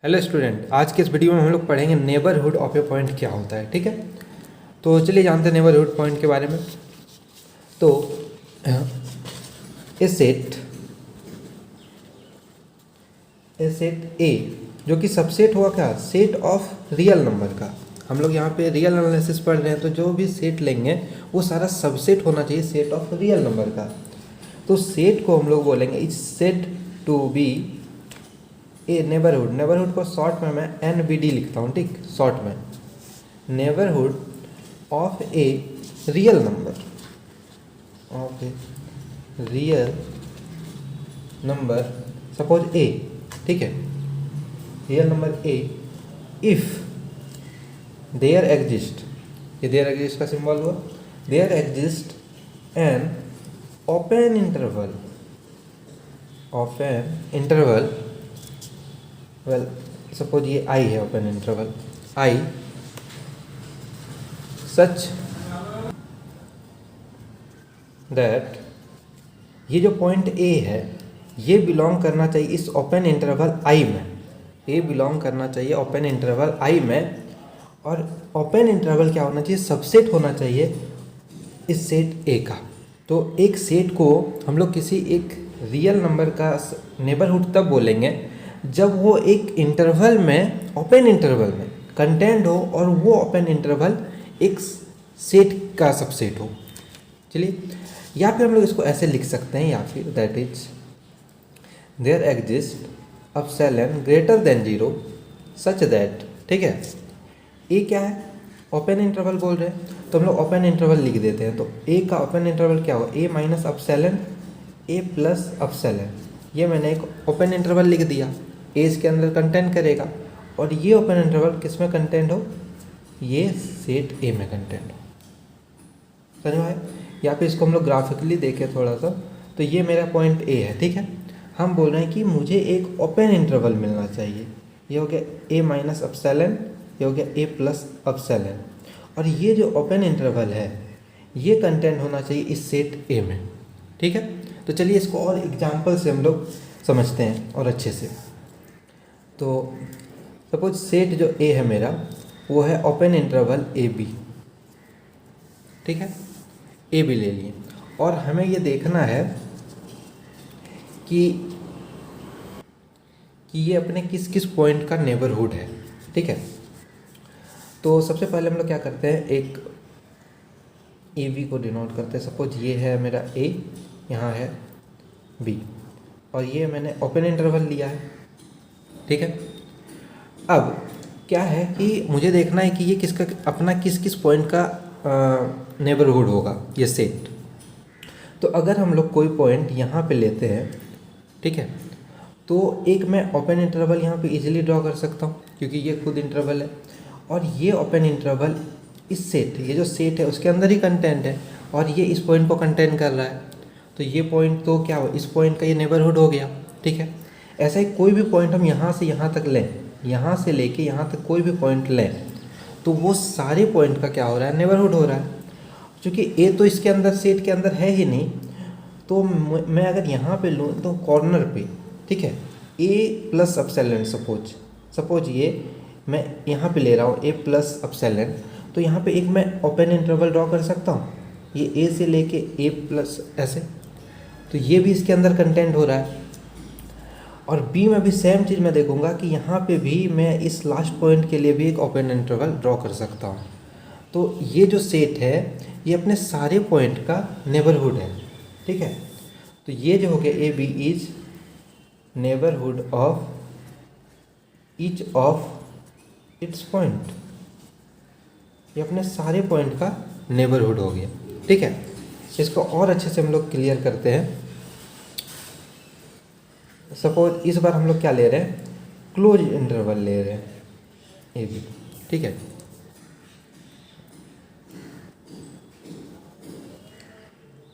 Hello student, आज के इस वीडियो में हम लोग पढ़ेंगे नेबरहुड ऑफ ए पॉइंट क्या होता है। ठीक है, तो चलिए जानते हैं नेबरहुड पॉइंट के बारे में। तो ए सेट ए जो कि सबसेट हुआ क्या, सेट ऑफ रियल नंबर का। हम लोग यहाँ पे रियल एनालिसिस पढ़ रहे हैं, तो जो भी सेट लेंगे वो सारा सबसेट होना चाहिए सेट ऑफ रियल नंबर का। तो सेट को हम लोग बोलेंगे is set to be a neighbourhood को शॉर्ट में मैं NBD लिखता हूँ। ठीक, शॉर्ट में neighbourhood of a real number, suppose a. ठीक है, real number a if there exist, ये देयर एग्जिस्ट का सिंबल हुआ, there exist an open interval well suppose ये आई है, open interval I such that ये जो पॉइंट ए है ये बिलोंग करना चाहिए इस ओपन इंटरवल आई में। ए बिलोंग करना चाहिए ओपन इंटरवल आई में, और ओपन इंटरवल क्या होना चाहिए, सबसेट होना चाहिए इस सेट ए का। तो एक सेट को हम लोग किसी एक रियल नंबर का नेबरहुड तब बोलेंगे जब वो एक इंटरवल में, ओपन इंटरवल में कंटेंट हो और वो ओपन इंटरवल एक सेट का सबसेट हो। चलिए, या फिर हम लोग इसको ऐसे लिख सकते हैं, या फिर that is there exist epsilon greater than 0 such that. ठीक है, ए क्या है, ओपन इंटरवल बोल रहे हैं, तो हम लोग ओपन इंटरवल लिख देते हैं। तो ए का ओपन इंटरवल क्या हो, ए माइनस एप्सिलॉन ए प्लस एप्सिलॉन। ये मैंने एक ओपन इंटरवल लिख दिया, ए इसके अंदर कंटेंट करेगा, और ये ओपन इंटरवल किस में कंटेंट हो, ये सेट ए में कंटेंट हो। समझ में आया? या फिर इसको हम लोग ग्राफिकली देखें थोड़ा सा, तो ये मेरा पॉइंट ए है। ठीक है, हम बोल रहे हैं कि मुझे एक ओपन इंटरवल मिलना चाहिए। ये हो गया ए माइनस एप्सिलॉन, ये हो गया ए प्लस एप्सिलॉन, और ये जो ओपन इंटरवल है ये कंटेंट होना चाहिए इस सेट ए में। ठीक है, तो चलिए इसको और एग्जाम्पल से हम लोग समझते हैं और अच्छे से। तो सपोज सेट जो ए है मेरा वो है ओपन इंटरवल ए बी। ठीक है, ए बी ले लिए, और हमें ये देखना है कि ये अपने किस किस पॉइंट का नेबरहुड है। ठीक है, तो सबसे पहले हम लोग क्या करते हैं, एक ए बी को डिनोट करते हैं। सपोज ये है मेरा ए, यहाँ है बी, और ये मैंने ओपन इंटरवल लिया है। ठीक है, अब क्या है कि मुझे देखना है कि ये किसका अपना किस किस पॉइंट का नेबरहुड होगा ये सेट। तो अगर हम लोग कोई पॉइंट यहाँ पे लेते हैं, ठीक है, तो एक मैं ओपन इंटरवल यहाँ पे इजीली ड्रॉ कर सकता हूँ क्योंकि ये खुद इंटरवल है, और ये ओपन इंटरवल इस सेट, ये जो सेट है उसके अंदर ही कंटेंट है, और ये इस पॉइंट को कंटेंट कर रहा है। तो ये पॉइंट तो क्या हो, इस पॉइंट का ये नेबरहुड हो गया। ठीक है, ऐसा ही कोई भी पॉइंट हम यहाँ से यहाँ तक लें, यहाँ से लेके यहाँ तक कोई भी पॉइंट लें, तो वो सारे पॉइंट का क्या हो रहा है, नेबरहुड हो रहा है। क्योंकि ए तो इसके अंदर, सेट के अंदर है ही नहीं, तो मैं अगर यहाँ पे लूँ तो कॉर्नर पे, ठीक है, ए प्लस एप्सिलॉन, सपोज ये मैं यहाँ पे ले रहा हूँ ए प्लस एप्सिलॉन, तो यहाँ पे एक मैं ओपन इंटरवल ड्रॉ कर सकता हूँ, ये ए से लेके ए प्लस ऐसे, तो ये भी इसके अंदर कंटेंट हो रहा है। और बी में भी सेम चीज़ मैं देखूंगा कि यहाँ पे भी मैं इस लास्ट पॉइंट के लिए भी एक ओपन इंटरवल ड्रॉ कर सकता हूँ। तो ये जो सेट है ये अपने सारे पॉइंट का नेबरहुड है। ठीक है, तो ये जो हो गया A B is neighbourhood of each of its point, ये अपने सारे पॉइंट का नेबरहुड हो गया। ठीक है, इसको और अच्छे से हम लोग क्लियर करते हैं। सपोज इस बार हम लोग क्या ले रहे हैं, क्लोज इंटरवल ले रहे हैं ए बी। ठीक है,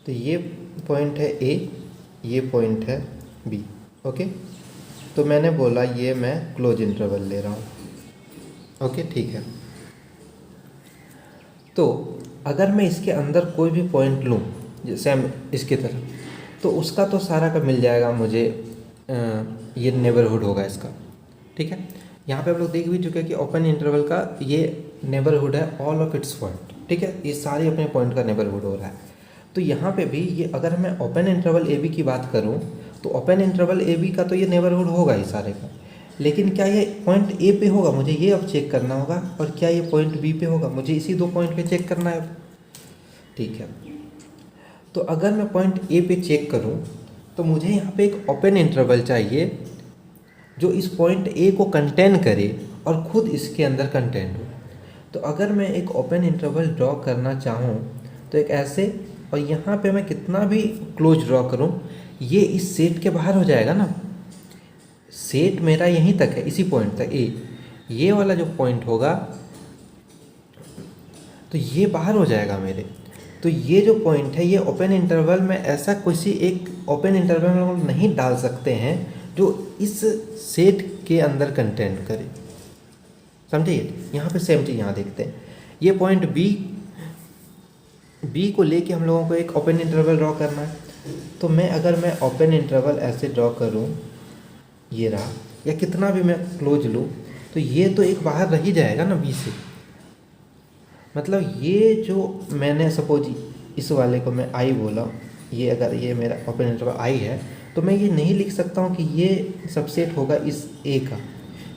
तो ये पॉइंट है ए, ये पॉइंट है बी। ओके, तो मैंने बोला ये मैं क्लोज इंटरवल ले रहा हूँ। ओके, ठीक है, तो अगर मैं इसके अंदर कोई भी पॉइंट लूँ जैसे हम इसकी तरह, तो उसका तो सारा का मिल जाएगा मुझे, ये नेबरहुड होगा इसका। ठीक है, यहाँ पे हम लोग देख भी चुके हैं कि ओपन इंटरवल का ये नेबरहुड है ऑल ऑफ इट्स पॉइंट, ठीक है, ये सारे अपने पॉइंट का नेबरहुड हो रहा है। तो यहाँ पे भी ये अगर मैं ओपन इंटरवल ए बी की बात करूँ तो ओपन इंटरवल ए बी का तो ये नेबरहुड होगा ही सारे का, लेकिन क्या ये पॉइंट ए पे होगा, मुझे ये अब चेक करना होगा, और क्या ये पॉइंट बी पे होगा, मुझे इसी दो पॉइंट पे चेक करना है। ठीक है, तो अगर मैं पॉइंट ए पे चेक करूं तो मुझे यहाँ पे एक ओपन इंटरवल चाहिए जो इस पॉइंट ए को कंटेन करे और खुद इसके अंदर कंटेंट हो। तो अगर मैं एक ओपन इंटरवल ड्रॉ करना चाहूँ तो एक ऐसे, और यहाँ पे मैं कितना भी क्लोज ड्रॉ करूँ ये इस सेट के बाहर हो जाएगा ना। सेट मेरा यहीं तक है, इसी पॉइंट तक ए, ये वाला जो पॉइंट होगा तो ये बाहर हो जाएगा मेरे। तो ये जो पॉइंट है ये ओपन इंटरवल में ऐसा किसी एक ओपन इंटरवल में हम नहीं डाल सकते हैं जो इस सेट के अंदर कंटेंट करे, समझिए। यहाँ पे सेम चीज़ यहाँ देखते हैं, ये पॉइंट बी को लेके हम लोगों को एक ओपन इंटरवल ड्रॉ करना है। तो अगर मैं ओपन इंटरवल ऐसे ड्रॉ करूँ, ये रहा, या कितना भी मैं क्लोज लूँ तो ये तो एक बाहर रह ही जाएगा ना बी से। मतलब ये जो मैंने सपोज इस वाले को मैं आई बोला, ये अगर ये मेरा ओपन इंटरवल आई है तो मैं ये नहीं लिख सकता हूँ कि ये सबसेट होगा इस ए का,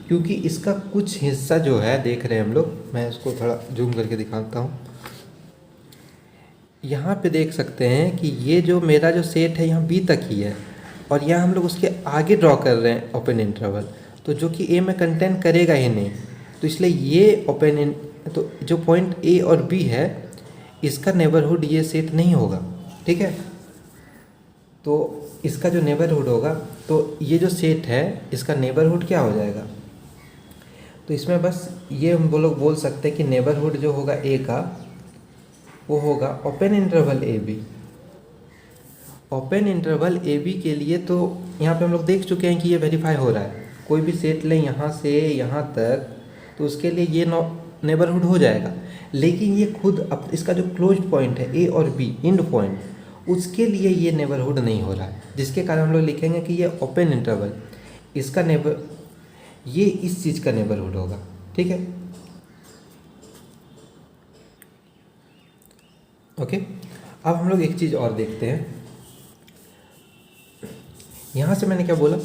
क्योंकि इसका कुछ हिस्सा जो है देख रहे हैं हम लोग, मैं इसको थोड़ा जूम करके दिखाता हूँ। यहाँ पे देख सकते हैं कि ये जो मेरा जो सेट है यहाँ बी तक ही है, और यहाँ हम लोग उसके आगे ड्रॉ कर रहे हैं ओपन इंटरवल, तो जो कि ए में कंटेंट करेगा ही नहीं। तो इसलिए ये तो जो पॉइंट ए और बी है इसका नेबरहुड ये सेट नहीं होगा, ठीक है। तो इसका जो नेबरहुड होगा, तो ये जो सेट है इसका नेबरहुड क्या हो जाएगा, तो इसमें बस ये हम लोग बोल सकते हैं कि नेबरहुड जो होगा ए का वो होगा open interval A B. Open interval A B के लिए तो यहाँ पे हम लोग देख चुके हैं कि ये वेरीफाई हो रहा है। कोई भी सेट लें यहाँ से यहाँ तक तो उसके लिए ये नेबरहुड हो जाएगा, लेकिन ये खुद अब इसका जो क्लोज्ड पॉइंट है ए और बी एंड पॉइंट, उसके लिए ये नेबरहुड नहीं हो रहा है, जिसके कारण हम लोग लिखेंगे कि ये ओपन इंटरवल इसका ये इस चीज़ का नेबरहुड होगा, ठीक है। ओके, अब हम लोग एक चीज़ और देखते हैं। यहाँ से मैंने क्या बोला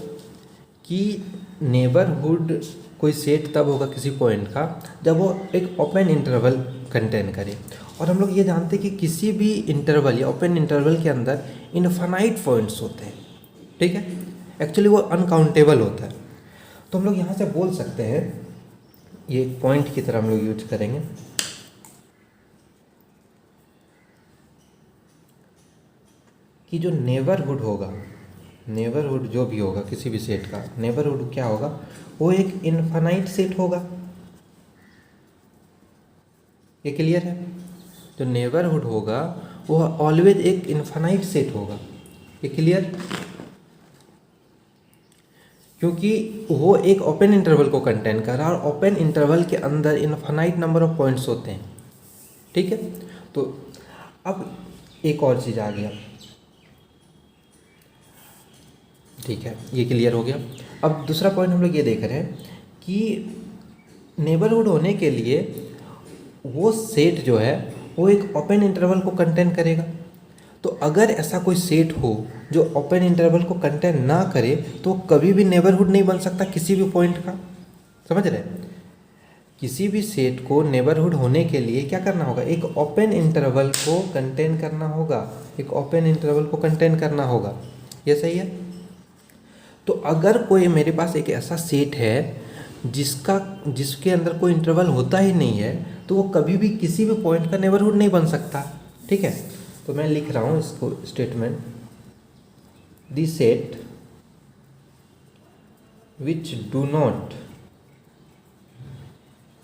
कि नेबरहुड कोई सेट तब होगा किसी पॉइंट का जब वो एक ओपन इंटरवल कंटेन करे, और हम लोग ये जानते हैं कि किसी भी इंटरवल या ओपन इंटरवल के अंदर इनफाइनाइट पॉइंट्स होते हैं, ठीक है। एक्चुअली वो अनकाउंटेबल होता है। तो हम लोग यहाँ से बोल सकते हैं, ये एक पॉइंट की तरह हम लोग यूज करेंगे कि जो नेबरहुड होगा, नेबरहुड जो भी होगा किसी भी सेट का नेबरहुड क्या होगा, वो एक इनफाइनाइट सेट होगा। ये क्लियर है? जो नेबरहुड होगा वो ऑलवेज एक इनफाइनाइट सेट होगा। ये क्लियर? क्योंकि वो एक ओपन इंटरवल को कंटेन कर रहा है और ओपन इंटरवल के अंदर इनफाइनाइट नंबर ऑफ पॉइंट्स होते हैं, ठीक है। तो अब एक और चीज़ आ गया, ठीक है, ये क्लियर हो गया। अब दूसरा पॉइंट हम लोग ये देख रहे हैं कि नेबरहुड होने के लिए वो सेट जो है वो एक ओपन इंटरवल को कंटेन करेगा। तो अगर ऐसा कोई सेट हो जो ओपन इंटरवल को कंटेन ना करे तो कभी भी नेबरहुड नहीं बन सकता किसी भी पॉइंट का, समझ रहे हैं? किसी भी सेट को नेबरहुड होने के लिए क्या करना होगा, एक ओपन इंटरवल को कंटेन करना होगा, एक ओपन इंटरवल को कंटेन करना होगा। ये सही है? तो अगर कोई मेरे पास एक ऐसा सेट है जिसके अंदर कोई इंटरवल होता ही नहीं है तो वो कभी भी किसी भी पॉइंट का नेबरहुड नहीं बन सकता, ठीक है। तो मैं लिख रहा हूँ इसको statement, the set which do not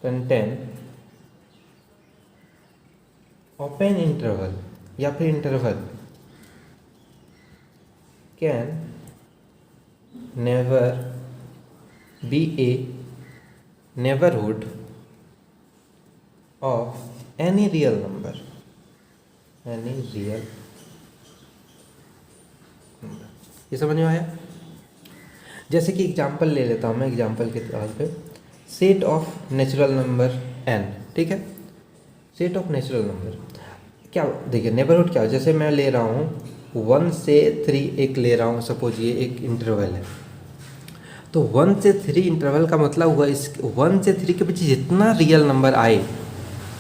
contain open interval या फिर interval can never be a neighborhood of any real number, any real number। ये समझ में आया? जैसे कि एग्जाम्पल ले लेता हूँ मैं, एग्जाम्पल के तौर पे set of natural number n, ठीक है। सेट ऑफ नेचुरल नंबर क्या, देखिए नेबरहुड क्या, जैसे मैं ले रहा हूँ 1 से 3 एक ले रहा हूँ, सपोज ये एक इंटरवल है, तो 1 से 3 इंटरवल का मतलब हुआ इस 1 से 3 के पीछे जितना रियल नंबर आए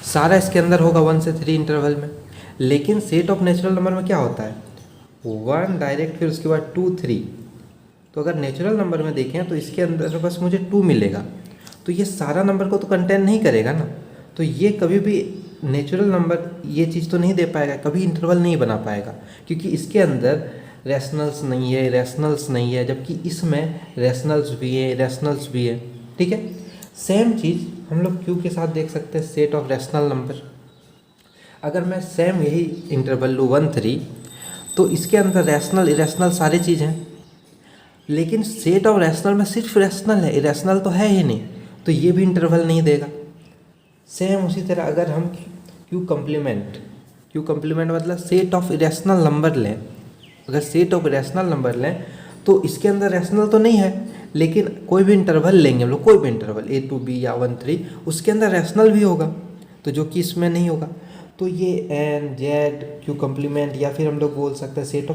सारा इसके अंदर होगा 1 से 3 इंटरवल में। लेकिन सेट ऑफ नेचुरल नंबर में क्या होता है, 1 डायरेक्ट, फिर उसके बाद 2 3। तो अगर नेचुरल नंबर में देखें तो इसके अंदर बस मुझे 2 मिलेगा, तो ये सारा नंबर को तो कंटेन नहीं करेगा ना, तो ये कभी भी नेचुरल नंबर ये चीज़ तो नहीं दे पाएगा, कभी इंटरवल नहीं बना पाएगा, क्योंकि इसके अंदर रैशनल्स नहीं है, इरेशनल्स नहीं है, जबकि इसमें रैशनल्स भी है, इरेशनल्स भी है, ठीक है। सेम चीज़ हम लोग क्यू के साथ देख सकते हैं, सेट ऑफ रैशनल नंबर। अगर मैं सेम यही इंटरवल लूँ 1 3, तो इसके अंदर रैशनल इरेशनल सारी चीज़ हैं, लेकिन सेट ऑफ रैशनल में सिर्फ रैशनल है, इरेशनल तो है ही नहीं, तो ये भी इंटरवल नहीं देगा। सेम उसी तरह अगर हम क्यू कम्प्लीमेंट मतलब सेट ऑफ इरेशनल नंबर लें, अगर सेट ऑफ रैशनल नंबर लें तो इसके अंदर रैशनल तो नहीं है, लेकिन कोई भी इंटरवल लेंगे हम लोग, कोई भी इंटरवल A to B या 1 3, उसके अंदर रैशनल भी होगा, तो जो कि इसमें नहीं होगा। तो ये N Z क्यू कम्प्लीमेंट, या फिर हम लोग बोल सकते हैं सेट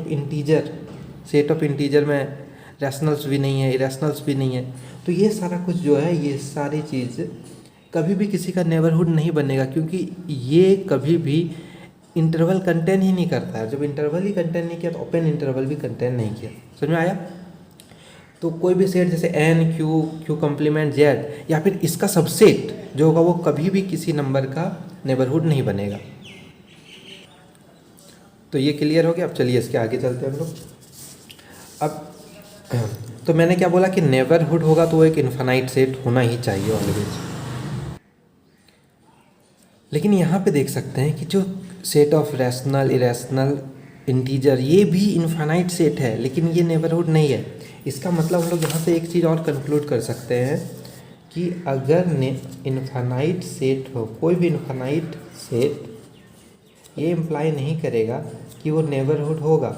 ऑफ इंटीजर में रैशनल्स भी नहीं है, इरेशनल्स भी नहीं है। तो ये सारा कुछ जो है, ये सारी चीज़ कभी भी किसी का नेबरहुड नहीं बनेगा, क्योंकि ये कभी भी इंटरवल कंटेन ही नहीं करता है। जब इंटरवल ही कंटेन नहीं किया तो ओपन इंटरवल भी कंटेन नहीं किया। समझ में आया? तो कोई भी सेट जैसे एन क्यू कम्प्लीमेंट जेड, या फिर इसका सबसेट जो होगा वो कभी भी किसी नंबर का नेबरहुड नहीं बनेगा। तो ये क्लियर हो गया। अब चलिए इसके आगे चलते हैं हम लोग। अब तो मैंने क्या बोला कि नेबरहुड होगा तो वो एक इन्फिनाइट सेट होना ही चाहिए ऑलवेज। लेकिन यहाँ पे देख सकते हैं कि जो set of rational irrational integer, ये भी इन्फिनाइट सेट है, लेकिन ये नेबरहुड नहीं है। इसका मतलब हम लोग यहाँ से एक चीज़ और कंक्लूड कर सकते हैं कि अगर इन्फिनाइट सेट हो, कोई भी इन्फिनाइट सेट, ये इम्प्लाई नहीं करेगा कि वो नेबरहुड होगा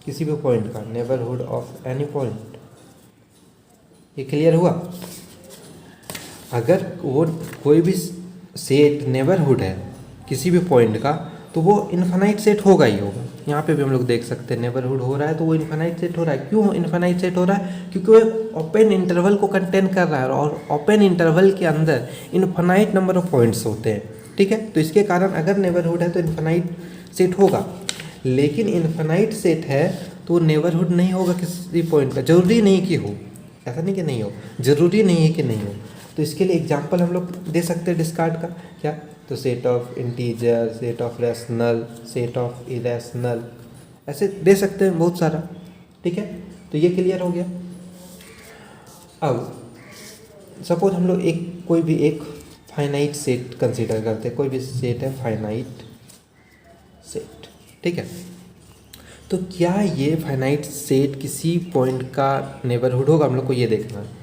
किसी भी पॉइंट का, नेबरहुड ऑफ एनी पॉइंट। ये क्लियर हुआ? अगर वो कोई भी सेट नेबरहुड है किसी भी पॉइंट का तो वो इन्फिनाइट सेट होगा ही होगा। यहाँ पे भी हम लोग देख सकते हैं नेबरहुड हो रहा है तो वो इन्फिनाइट सेट हो रहा है। क्यों इन्फिनाइट सेट हो रहा है? क्योंकि वो ओपन इंटरवल को कंटेन कर रहा है और ओपन इंटरवल के अंदर इन्फिनाइट नंबर ऑफ पॉइंट्स होते हैं। ठीक है, तो इसके कारण अगर नेबरहुड है तो इन्फिनाइट सेट होगा। लेकिन इन्फिनाइट सेट है तो नेबरहुड नहीं होगा किसी पॉइंट का। जरूरी नहीं कि हो, ऐसा नहीं कि नहीं हो, जरूरी नहीं है कि नहीं हो। तो इसके लिए एग्जाम्पल हम लोग दे सकते हैं डिस्कार्ड का। क्या? तो set of integer, set of rational, set of irrational, ऐसे दे सकते हैं बहुत सारा। ठीक है, तो ये क्लियर हो गया। अब सपोज हम लोग कोई भी एक फाइनाइट सेट कंसीडर करते हैं। कोई भी सेट है फाइनाइट सेट, ठीक है। तो क्या ये फाइनाइट सेट किसी पॉइंट का नेबरहुड होगा? हम लोग को ये देखना है।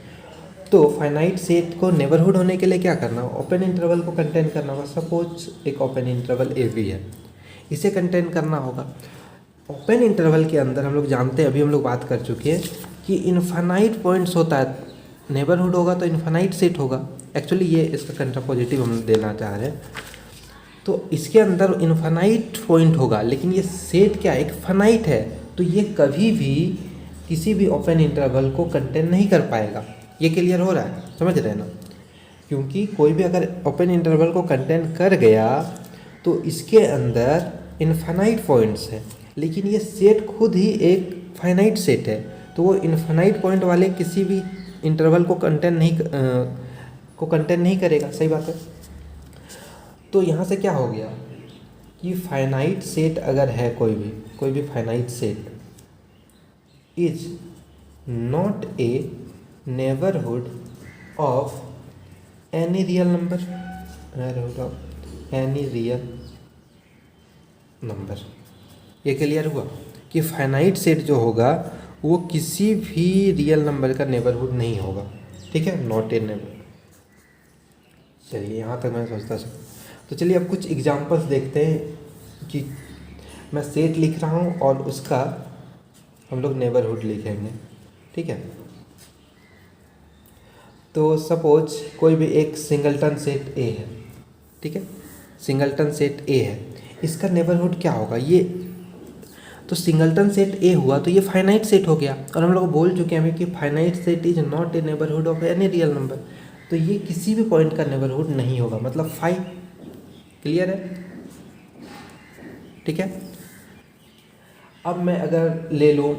तो फाइनाइट सेट को नेबरहुड होने के लिए क्या करना होगा? ओपन इंटरवल को कंटेन करना होगा। सपोज एक ओपन इंटरवल ए बी है, इसे कंटेन करना होगा। ओपन इंटरवल के अंदर हम लोग जानते हैं, अभी हम लोग बात कर चुके हैं कि इन्फिनाइट पॉइंट्स होता है। नेबरहुड होगा तो इन्फिनाइट सेट होगा। एक्चुअली ये इसका कंट्रापोजिटिव हम देना चाह रहे हैं। तो इसके अंदर इन्फिनाइट पॉइंट होगा, लेकिन ये सेट क्या है? एक फाइनाइट है, तो ये कभी भी किसी भी ओपन इंटरवल को कंटेन नहीं कर पाएगा। ये क्लियर हो रहा है? समझ रहे हैं ना? क्योंकि कोई भी अगर ओपन इंटरवल को कंटेन कर गया तो इसके अंदर इन्फिनाइट पॉइंट्स है, लेकिन ये सेट खुद ही एक फाइनाइट सेट है, तो वो इन्फिनाइट पॉइंट वाले किसी भी इंटरवल को कंटेन नहीं करेगा। सही बात है। तो यहाँ से क्या हो गया कि फाइनाइट सेट अगर है, कोई भी finite set is not a neighbourhood of any real number, ये क्लियर हुआ कि फाइनाइट सेट जो होगा वो किसी भी रियल नंबर का नेबरहुड नहीं होगा। ठीक है, नॉट ए नेबर। चलिए यहाँ तक मैं सोचता था। तो चलिए अब कुछ एग्जांपल्स देखते हैं कि मैं सेट लिख रहा हूँ और उसका हम लोग नेबरहुड लिखेंगे। ठीक है, तो सपोज कोई भी एक सिंगलटन सेट ए है, ठीक है, सिंगलटन सेट ए है, इसका नेबरहुड क्या होगा, ये तो सिंगलटन सेट ए हुआ तो ये फाइनाइट सेट हो गया, और हम लोग बोल चुके हैं कि finite set is not a neighbourhood of any real number, तो ये किसी भी पॉइंट का नेबरहुड नहीं होगा, मतलब 5। क्लियर है, ठीक है। अब मैं अगर ले लूँ,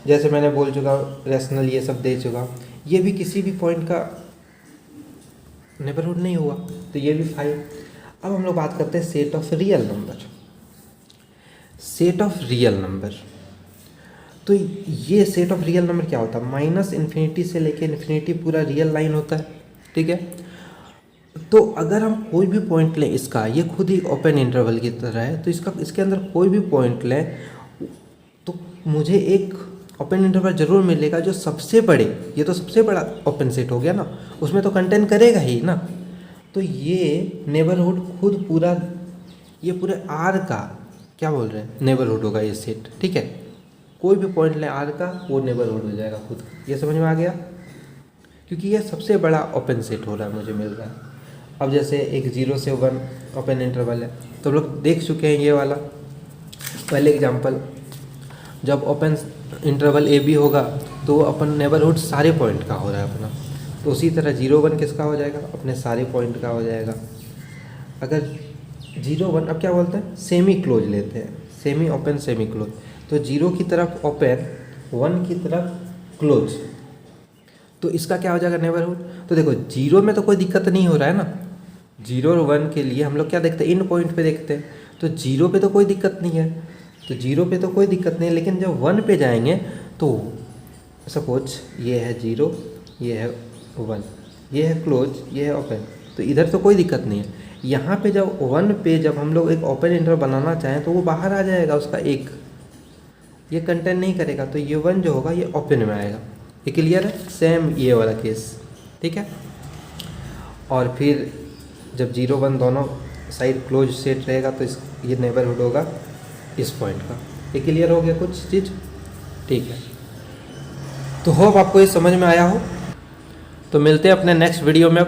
जैसे मैंने बोल चुका रेशनल ये सब दे चुका, ये भी किसी भी पॉइंट का नेबरहुड नहीं हुआ, तो ये भी 5। अब हम लोग बात करते हैं set of real number. Set of real number, तो ये सेट ऑफ रियल नंबर क्या होता है, -∞ से लेके इन्फिनिटी पूरा रियल लाइन होता है, ठीक है। तो अगर हम कोई भी पॉइंट लें इसका, ये खुद ही ओपन इंटरवल की तरह है, तो इसके अंदर कोई भी पॉइंट लें तो मुझे एक ओपन इंटरवल जरूर मिलेगा जो सबसे बड़े, ये तो सबसे बड़ा ओपन सेट हो गया ना, उसमें तो कंटेन करेगा ही ना। तो ये नेबरहुड खुद पूरा, ये पूरे आर का क्या बोल रहे हैं, नेबरहुड होगा ये सेट, ठीक है। कोई भी पॉइंट लें आर का, वो नेबरहुड हो जाएगा खुद। ये समझ में आ गया, क्योंकि ये सबसे बड़ा ओपन सेट हो रहा है, मुझे मिल रहा है। अब जैसे एक 0 से 1 ओपन इंटरवल है, तो हम लोग देख चुके हैं ये वाला पहले एग्जांपल, जब ओपन इंटरवल ए बी होगा तो अपन नेबरहुड सारे पॉइंट का हो रहा है अपना, तो उसी तरह 0 1 किसका हो जाएगा, अपने सारे पॉइंट का हो जाएगा। अगर 0 1 अब क्या बोलते हैं, सेमी क्लोज लेते हैं, सेमी ओपन सेमी क्लोज, तो 0 की तरफ ओपन, 1 की तरफ क्लोज, तो इसका क्या हो जाएगा नेबरहुड। तो देखो 0 में तो कोई दिक्कत नहीं हो रहा है ना, 0 और 1 के लिए हम लोग क्या देखते हैं, इन पॉइंट पे देखते हैं, तो 0 पे तो कोई दिक्कत नहीं है, तो 0 पे तो कोई दिक्कत नहीं है, लेकिन जब 1 पे जाएंगे तो सपोज ये है 0, ये है 1, ये है क्लोज, ये है ओपन, तो इधर तो कोई दिक्कत नहीं है। यहाँ पे जब 1 पे जब हम लोग एक ओपन इंटरवल बनाना चाहें तो वो बाहर आ जाएगा उसका एक, ये कंटेंट नहीं करेगा, तो ये 1 जो होगा ये ओपन में आएगा। ये क्लियर है, सेम ये वाला केस, ठीक है। और फिर जब 0 1 दोनों साइड क्लोज सेट रहेगा तो ये नेबरहुड होगा इस पॉइंट का। ये क्लियर हो गया कुछ चीज़, ठीक है। तो होप आपको ये समझ में आया हो। तो मिलते हैं अपने नेक्स्ट वीडियो में।